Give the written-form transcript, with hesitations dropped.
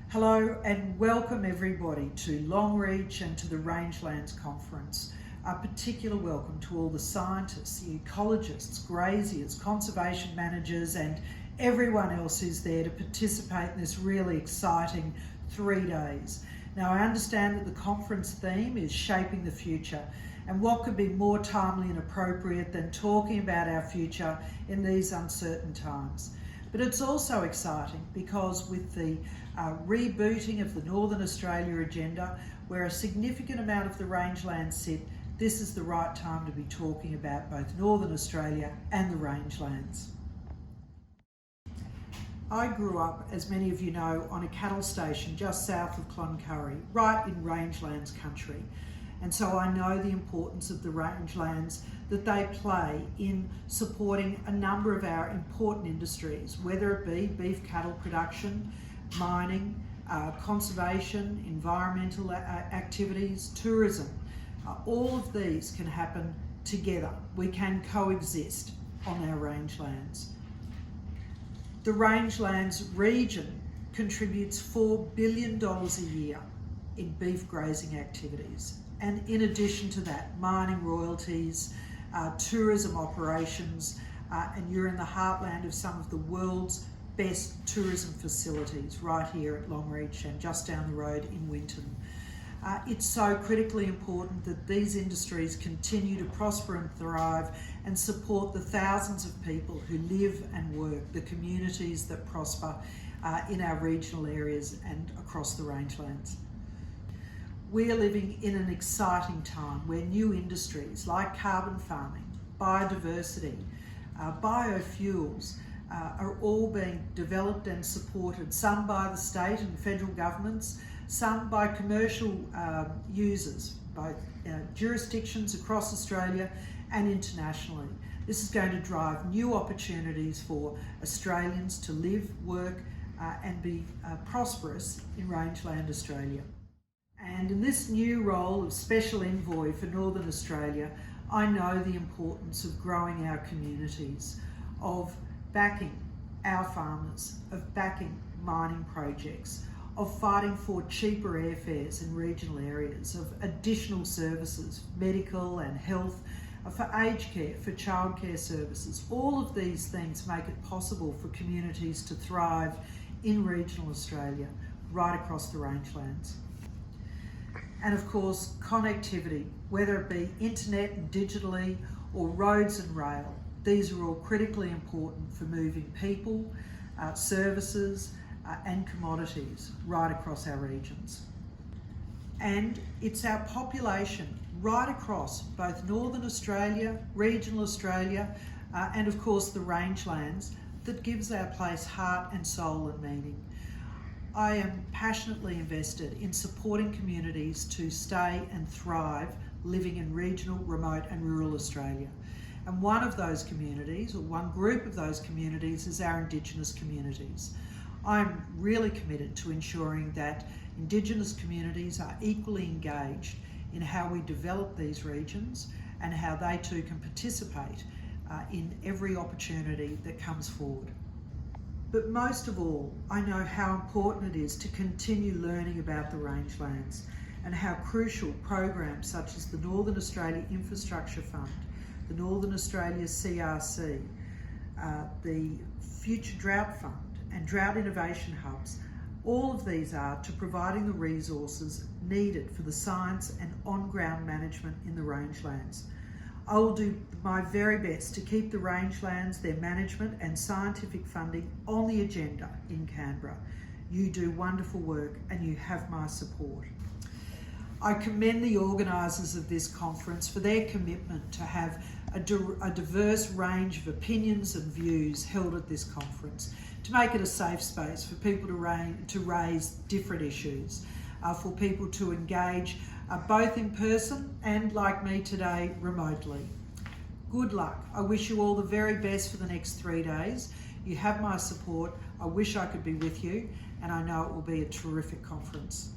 Hello and welcome everybody to Longreach and to the Rangelands Conference. A particular welcome to all the scientists, the ecologists, graziers, conservation managers and everyone else who's there to participate in this really exciting 3 days. Now I understand that the conference theme is shaping the future, and what could be more timely and appropriate than talking about our future in these uncertain times. But it's also exciting because with the rebooting of the Northern Australia agenda, where a significant amount of the rangelands sit, this is the right time to be talking about both Northern Australia and the rangelands. I grew up, as many of you know, on a cattle station just south of Cloncurry, right in rangelands country. And so I know the importance of the rangelands that they play in supporting a number of our important industries, whether it be beef cattle production, mining, conservation, environmental activities, tourism. All of these can happen together. We can coexist on our rangelands. The rangelands region contributes $4 billion a year in beef grazing activities. And in addition to that, mining royalties, tourism operations, and you're in the heartland of some of the world's best tourism facilities right here at Longreach and just down the road in Winton. It's so critically important that these industries continue to prosper and thrive and support the thousands of people who live and work, the communities that prosper in our regional areas and across the rangelands. We are living in an exciting time where new industries like carbon farming, biodiversity, biofuels are all being developed and supported, some by the state and federal governments, some by commercial users, both jurisdictions across Australia and internationally. This is going to drive new opportunities for Australians to live, work and be prosperous in rangeland Australia. And in this new role of Special Envoy for Northern Australia, I know the importance of growing our communities, of backing our farmers, of backing mining projects, of fighting for cheaper airfares in regional areas, of additional services, medical and health, for aged care, for childcare services. All of these things make it possible for communities to thrive in regional Australia, right across the rangelands. And of course, connectivity, whether it be internet and digitally or roads and rail, these are all critically important for moving people, services and commodities right across our regions. And it's our population right across both Northern Australia, regional Australia, and of course the rangelands that gives our place heart and soul and meaning. I am passionately invested in supporting communities to stay and thrive living in regional, remote and rural Australia. And one of those communities, or one group of those communities, is our Indigenous communities. I'm really committed to ensuring that Indigenous communities are equally engaged in how we develop these regions and how they too can participate in every opportunity that comes forward. But most of all, I know how important it is to continue learning about the rangelands and how crucial programs such as the Northern Australia Infrastructure Fund, the Northern Australia CRC, the Future Drought Fund and Drought Innovation Hubs, all of these are to providing the resources needed for the science and on-ground management in the rangelands. I will do my very best to keep the rangelands, their management and scientific funding on the agenda in Canberra. You do wonderful work and you have my support. I commend the organisers of this conference for their commitment to have a diverse range of opinions and views held at this conference, to make it a safe space for people to raise different issues, for people to engage both in person and, like me today, remotely. Good luck. I wish you all the very best for the next 3 days. You have my support. I wish I could be with you, and I know it will be a terrific conference.